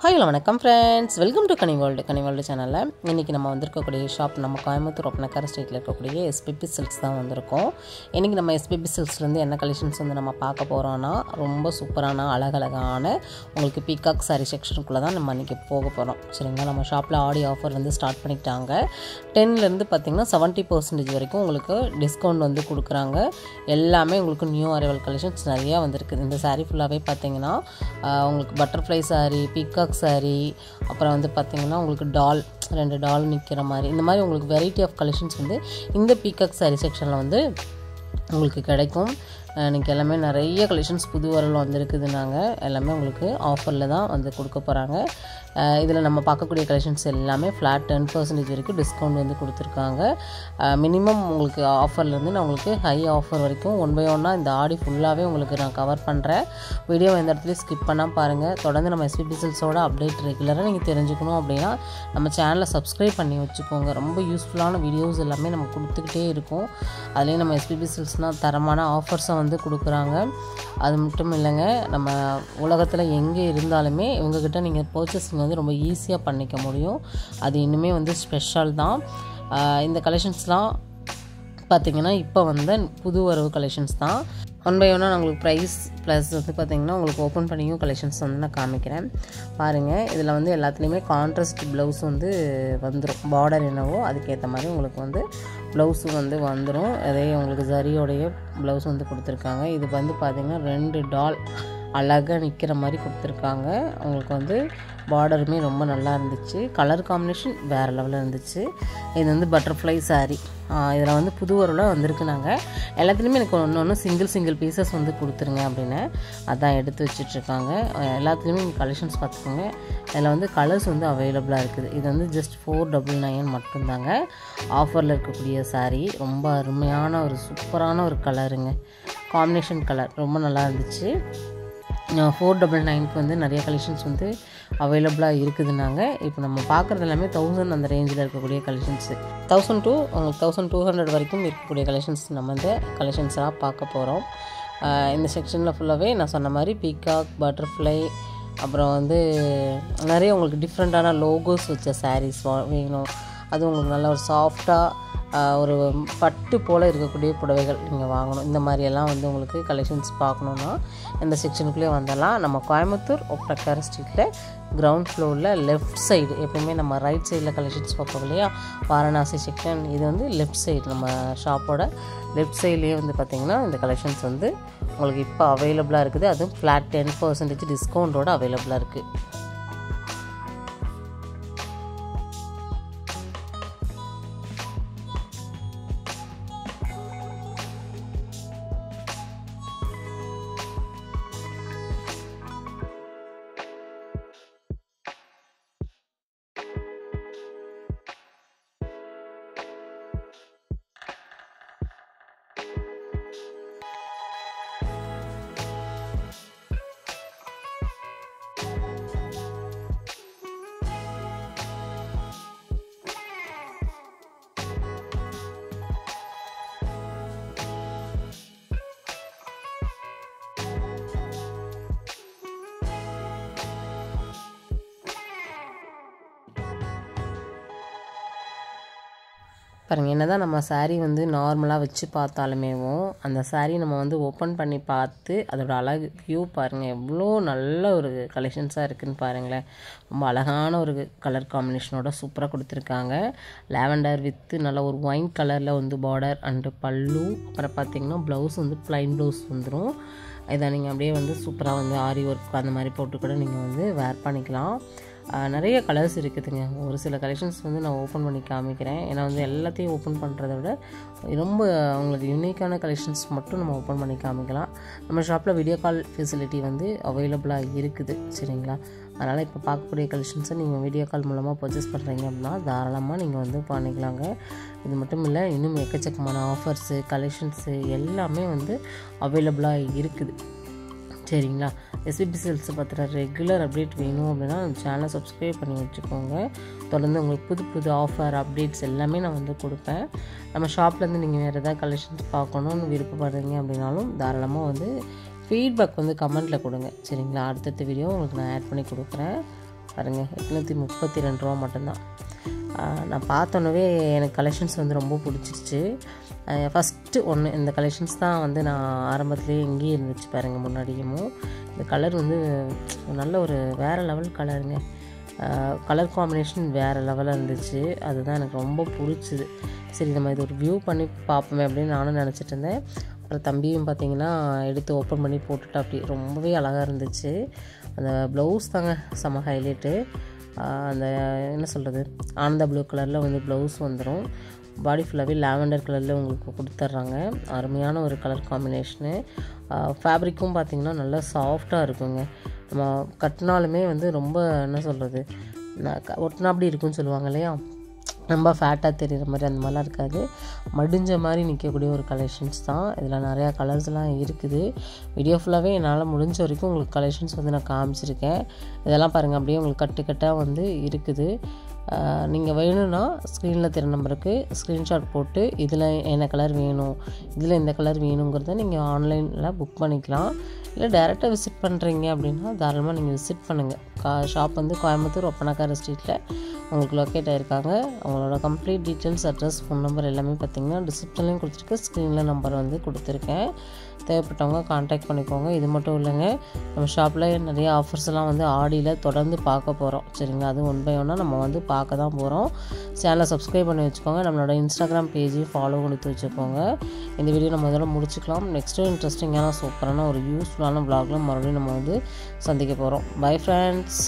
Hi வணக்கம் friends, welcome to Ghani world சேனலில். இன்றைக்கி நம்ம வந்திருக்கக்கூடிய ஷாப் நம்ம கோயம்புத்தூர் ஒப்பனக்கார ஸ்ட்ரீட்டில் இருக்கக்கூடிய எஸ்பிபி சில்க்ஸ் தான் வந்திருக்கோம். இன்றைக்கி நம்ம எஸ்பிபி சில்க்ஸ்லேருந்து என்ன கலெக்ஷன்ஸ் வந்து நம்ம பார்க்க போகிறோன்னா, ரொம்ப சூப்பரான அழகழகான உங்களுக்கு பீகாக் சாரீ செக்ஷனுக்குள்ளே தான் நம்ம இன்றைக்கி போக போகிறோம். சரிங்களா, நம்ம ஷாப்பில் ஆடி ஆஃபர் வந்து ஸ்டார்ட் பண்ணிக்கிட்டாங்க. 10லேருந்து பார்த்திங்கன்னா 70% வரைக்கும் உங்களுக்கு டிஸ்கவுண்ட் வந்து கொடுக்குறாங்க. எல்லாமே உங்களுக்கு நியூ அரைவல் கலெக்ஷன்ஸ் நிறையா வந்திருக்குது. இந்த சாரீ ஃபுல்லாகவே பார்த்திங்கன்னா உங்களுக்கு பட்டர்ஃப்ளை சாரீ, பீகாக் சாரீ, அப்புறம் வந்து பார்த்திங்கன்னா உங்களுக்கு ரெண்டு டால் நிற்கிற மாதிரி, இந்த மாதிரி உங்களுக்கு வெரைட்டி ஆஃப் கலெக்ஷன்ஸ் வந்து இந்த பீகாக் சாரீ செக்ஷனில் வந்து உங்களுக்கு கிடைக்கும். இன்றைக்கி எல்லாமே நிறைய கலெக்ஷன்ஸ் புது வரல் வந்திருக்குது. நாங்கள் எல்லாமே உங்களுக்கு ஆஃபரில் தான் வந்து கொடுக்க போகிறாங்க. இதில் நம்ம பார்க்கக்கூடிய கலெக்ஷன்ஸ் எல்லாமே ஃப்ளாட் 10% வரைக்கும் டிஸ்கவுண்ட் வந்து கொடுத்துருக்காங்க. மினிமம் உங்களுக்கு ஆஃபர்லேருந்து நான் உங்களுக்கு ஹை ஆஃபர் வரைக்கும் 1/1 இந்த ஆடி ஃபுல்லாகவே உங்களுக்கு நான் கவர் பண்ணுறேன். வீடியோ எந்த இடத்துலையும் ஸ்கிப் பண்ணால் பாருங்கள். தொடர்ந்து நம்ம எஸ்பிபி சில்க்ஸோட அப்டேட் ரெகுலராக நீங்கள் தெரிஞ்சுக்கணும் அப்படின்னா நம்ம சேனலை சப்ஸ்கிரைப் பண்ணி வச்சுக்கோங்க. ரொம்ப யூஸ்ஃபுல்லான வீடியோஸ் எல்லாமே நம்ம கொடுத்துக்கிட்டே இருக்கும். அதுலேயும் நம்ம எஸ்பிபி சில்க்ஸ்னால் தரமான ஆஃபர்ஸை வந்து கொடுக்குறாங்க. அது மட்டும் இல்லைங்க, நம்ம உலகத்தில் எங்கே இருந்தாலுமே இவங்கக்கிட்ட நீங்கள் பர்ச்சேசிங் வந்து ரொம்ப ஈஸியாக பண்ணிக்க முடியும். அது இன்னுமே வந்து ஸ்பெஷல் தான். இந்த கலெக்ஷன்ஸ்லாம் பார்த்திங்கன்னா இப்போ வந்து புது வரவு கலெக்ஷன்ஸ் தான். 1/1 நான் உங்களுக்கு ப்ரைஸ் ப்ளஸ் வந்து பார்த்திங்கன்னா உங்களுக்கு ஓப்பன் பண்ணியும் கலெக்ஷன்ஸ் வந்து நான் காமிக்கிறேன் பாருங்கள். இதில் வந்து எல்லாத்துலேயுமே கான்ட்ராஸ்ட் ப்ளவுஸ் வந்து வந்துடும். பார்டர் என்னவோ அதுக்கேற்ற மாதிரி உங்களுக்கு வந்து ப்ளவுஸும் வந்து வந்துடும். அதே உங்களுக்கு ஜரியோடைய ப்ளவுஸ் வந்து கொடுத்துருக்காங்க. இது வந்து பார்த்திங்கன்னா 2 டால் அழகாக நிற்கிற மாதிரி கொடுத்துருக்காங்க. உங்களுக்கு வந்து பார்டருமே ரொம்ப நல்லா இருந்துச்சு. கலர் காம்பினேஷன் வேறு லெவலில் இருந்துச்சு. இது வந்து பட்டர்ஃப்ளை சாரீ. இதில் வந்து புது வரலாக வந்திருக்கு. நாங்கள் எல்லாத்துலேயுமே எனக்கு ஒன்று சிங்கிள் பீசஸ் வந்து கொடுத்துருங்க அப்படின்னு அதான் எடுத்து வச்சிட்ருக்காங்க. எல்லாத்துலேயுமே நீங்கள் கலெக்ஷன்ஸ் பார்த்துக்கோங்க. இதில் வந்து கலர்ஸ் வந்து அவைலபிளாக இருக்குது. இது வந்து ஜஸ்ட் 499 மட்டும்தாங்க. ஆஃபரில் இருக்கக்கூடிய சாரீ ரொம்ப அருமையான ஒரு சூப்பரான ஒரு கலருங்க. காம்பினேஷன் கலர் ரொம்ப நல்லா இருந்துச்சு. 499க்கு வந்து நிறைய கலெக்ஷன்ஸ் வந்து அவைலபிளாக இருக்குதுன்னாங்க. இப்போ நம்ம பார்க்குறது எல்லாமே 1000 அந்த ரேஞ்சில் இருக்கக்கூடிய கலெக்ஷன்ஸு. 1000 to 1200 வரைக்கும் இருக்கக்கூடிய கலெக்ஷன்ஸ் நம்ம இந்த கலெக்ஷன்ஸாக பார்க்க போகிறோம். இந்த செக்ஷனில் ஃபுல்லாகவே நான் சொன்ன மாதிரி பீகாக், பட்டர்ஃப்ளை, அப்புறம் வந்து நிறைய உங்களுக்கு டிஃப்ரெண்ட்டான லோகோஸ் வச்ச சாரீஸ் வேணும். அது உங்களுக்கு நல்ல ஒரு சாஃப்டாக ஒரு பட்டு போல் இருக்கக்கூடிய புடவைகள் நீங்கள் வாங்கணும். இந்த மாதிரியெல்லாம் வந்து உங்களுக்கு கலெக்ஷன்ஸ் பார்க்கணுன்னா இந்த செக்ஷனுக்குள்ளே வந்துடலாம். நம்ம கோயம்புத்தூர் ஒப்பனக்கார ஸ்ட்ரீட்டில் கிரவுண்ட் ஃப்ளோரில் லெஃப்ட் சைடு, எப்போயுமே நம்ம ரைட் சைடில் கலெக்ஷன்ஸ் பார்ப்போம் இல்லையா, வாரணாசி செக்ஷன். இது வந்து லெஃப்ட் சைடு, நம்ம ஷாப்போட லெஃப்ட் சைட்லேயே வந்து பார்த்திங்கன்னா இந்த கலெக்ஷன்ஸ் வந்து உங்களுக்கு இப்போ அவைலபிளாக இருக்குது. அதுவும் ஃப்ளாட் 10% டிஸ்கவுண்ட்டோடு அவைலபிளாக இருக்குது. பாருங்கள், என்ன தான் நம்ம சாரீ வந்து நார்மலாக வச்சு பார்த்தாலுமேவும் அந்த சாரீ நம்ம வந்து ஓப்பன் பண்ணி பார்த்து அதோட அழகு வியூ பாருங்கள், எவ்வளோ நல்ல ஒரு கலெக்ஷன்ஸாக இருக்குதுன்னு பாருங்களேன். ரொம்ப அழகான ஒரு கலர் காம்பினேஷனோட சூப்பராக கொடுத்துருக்காங்க. லாவெண்டர் வித்து நல்ல ஒரு ஒயின் கலரில் வந்து பார்டர் அண்டு பல்லு. அப்புறம் பார்த்திங்கன்னா ப்ளவுஸ் வந்து ப்ளைன் ப்ளவுஸ் வந்துடும். இதை நீங்கள் அப்படியே வந்து சூப்பராக வந்து ஆரி ஒர்க் அந்த மாதிரி போட்டு கூட நீங்கள் வந்து வேர் பண்ணிக்கலாம். நிறைய கலர்ஸ் இருக்குதுங்க. ஒரு சில கலெக்ஷன்ஸ் வந்து நான் ஓப்பன் பண்ணி காமிக்கிறேன். ஏன்னா வந்து எல்லாத்தையும் ஓப்பன் பண்ணுறத விட ரொம்ப உங்களுக்கு யூனிக்கான கலெக்ஷன்ஸ் மட்டும் நம்ம ஓப்பன் பண்ணி காமிக்கலாம். நம்ம ஷாப்பில் வீடியோ கால் ஃபெசிலிட்டி வந்து அவைலபிளாக இருக்குது. சரிங்களா, அதனால் இப்போ பார்க்கக்கூடிய கலெக்ஷன்ஸை நீங்கள் வீடியோ கால் மூலமாக பர்ச்சேஸ் பண்ணுறீங்க அப்படின்னா தாராளமாக நீங்கள் வந்து பண்ணிக்கலாங்க. இது மட்டும் இல்லை, இன்னும் எக்கச்சக்கமான ஆஃபர்ஸு கலெக்ஷன்ஸு எல்லாமே வந்து அவைலபிளாக இருக்குது. சரிங்களா, எஸ்பிபி சில்க்ஸை பற்றின ரெகுலர் அப்டேட் வேணும் அப்படின்னா நம்ம சேனலை சப்ஸ்கிரைப் பண்ணி வச்சுக்கோங்க. தொடர்ந்து உங்களுக்கு புது ஆஃபர் அப்டேட்ஸ் எல்லாமே நான் வந்து கொடுப்பேன். நம்ம ஷாப்லேருந்து நீங்கள் வேறு எதாவது கலெக்ஷன்ஸ் பார்க்கணுன்னு விருப்பப்படுறீங்க அப்படின்னாலும் தாராளமாக வந்து ஃபீட்பேக் வந்து கமெண்ட்டில் கொடுங்க. சரிங்களா, அடுத்தடுத்த வீடியோ உங்களுக்கு நான் ஆட் பண்ணி கொடுக்குறேன். பாருங்கள் 832 ரூபா மட்டும்தான். நான் பார்த்தோன்னே எனக்கு கலெக்ஷன்ஸ் வந்து ரொம்ப பிடிச்சிருச்சு. ஃபஸ்ட்டு ஒன்று இந்த கலெக்ஷன்ஸ் தான் வந்து நான் ஆரம்பத்துலேயே இங்கேயே இருந்துச்சு பாருங்கள். முன்னாடியும் இந்த கலர் வந்து நல்ல ஒரு வேறு லெவல் கலருங்க. கலர் காம்பினேஷன் வேறு லெவலில் இருந்துச்சு. அதுதான் எனக்கு ரொம்ப பிடிச்சிது. சரி நம்ம இது ஒரு வியூ பண்ணி பார்ப்போமே அப்படின்னு நானும் நினச்சிட்டு இருந்தேன். அப்புறம் தம்பியும் பார்த்திங்கன்னா எடுத்து ஓப்பன் பண்ணி போட்டுட்டு அப்படி ரொம்பவே அழகாக இருந்துச்சு. அந்த ப்ளவுஸ் தாங்க செம்ம ஹைலைட்டு. அந்த என்ன சொல்கிறது, ஆனந்த ப்ளூ கலரில் வந்து ப்ளவுஸ் வந்துடும். பாடி ஃபுல்லாகவே லாவெண்டர் கலரில் உங்களுக்கு கொடுத்துட்றாங்க. அருமையான ஒரு கலர் காம்பினேஷனு. ஃபேப்ரிக்கும் பார்த்திங்கன்னா நல்லா சாஃப்டாக இருக்குங்க. நம்ம கட்டினாலுமே வந்து ரொம்ப என்ன சொல்கிறது, ஒட்டினா அப்படி இருக்குன்னு சொல்லுவாங்க இல்லையா, ரொம்ப ஃபேட்டாக தெரிகிற மாதிரி அந்த மாதிரிலாம் இருக்காது. மடிஞ்ச மாதிரி நிற்கக்கூடிய ஒரு கலெக்ஷன்ஸ் தான். இதில் நிறையா கலர்ஸ்லாம் இருக்குது. வீடியோ ஃபுல்லாகவே என்னால் முடிஞ்ச வரைக்கும் உங்களுக்கு கலெக்ஷன்ஸ் வந்து நான் காமிச்சிருக்கேன். இதெல்லாம் பாருங்கள், அப்படியே உங்களுக்கு கட்டாக வந்து இருக்குது. நீங்கள் வேணும்னா ஸ்க்ரீனில் தெரிய நம்பருக்கு ஸ்க்ரீன்ஷாட் போட்டு இதில் என்ன கலர் வேணும், இதில் இந்த கலர் வேணுங்கிறத நீங்கள் ஆன்லைனில் புக் பண்ணிக்கலாம். இல்லை டைரெக்டாக விசிட் பண்ணுறீங்க அப்படின்னா தாராளமாக நீங்கள் விசிட் பண்ணுங்கள். ஷாப் வந்து கோயம்புத்தூர் ஒப்பனக்கார ஸ்ட்ரீட்டில் உங்களுக்கு லொக்கேட் ஆகிருக்காங்க. அவங்களோட complete details, address, phone number எல்லாமே பார்த்திங்கன்னா டிஸ்கிரிப்ஷன்லேயும் கொடுத்துருக்கு, ஸ்க்ரீனில் நம்பர் வந்து கொடுத்துருக்கேன். தேவைப்பட்டவங்க கான்டாக்ட் பண்ணிக்கோங்க. இது மட்டும் இல்லைங்க, நம்ம ஷாப்பில் நிறைய ஆஃபர்ஸ் எல்லாம் வந்து ஆடியில் தொடர்ந்து பார்க்க போகிறோம். சரிங்களா, அது 1 by 1 நம்ம வந்து பார்க்க தான் போகிறோம். சேனலை சப்ஸ்கிரைப் பண்ணி வச்சுக்கோங்க. நம்மளோட இன்ஸ்டாகிராம் பேஜையும் ஃபாலோ கொடுத்து வச்சுக்கோங்க. இந்த வீடியோ நம்ம இதோட முடிச்சுக்கலாம். நெக்ஸ்ட்டு இன்ட்ரெஸ்டிங்கான சூப்பரான ஒரு யூஸ்ஃபுல்லான வ்ளாகில் மறுபடியும் நம்ம வந்து சந்திக்க போகிறோம். Bye friends.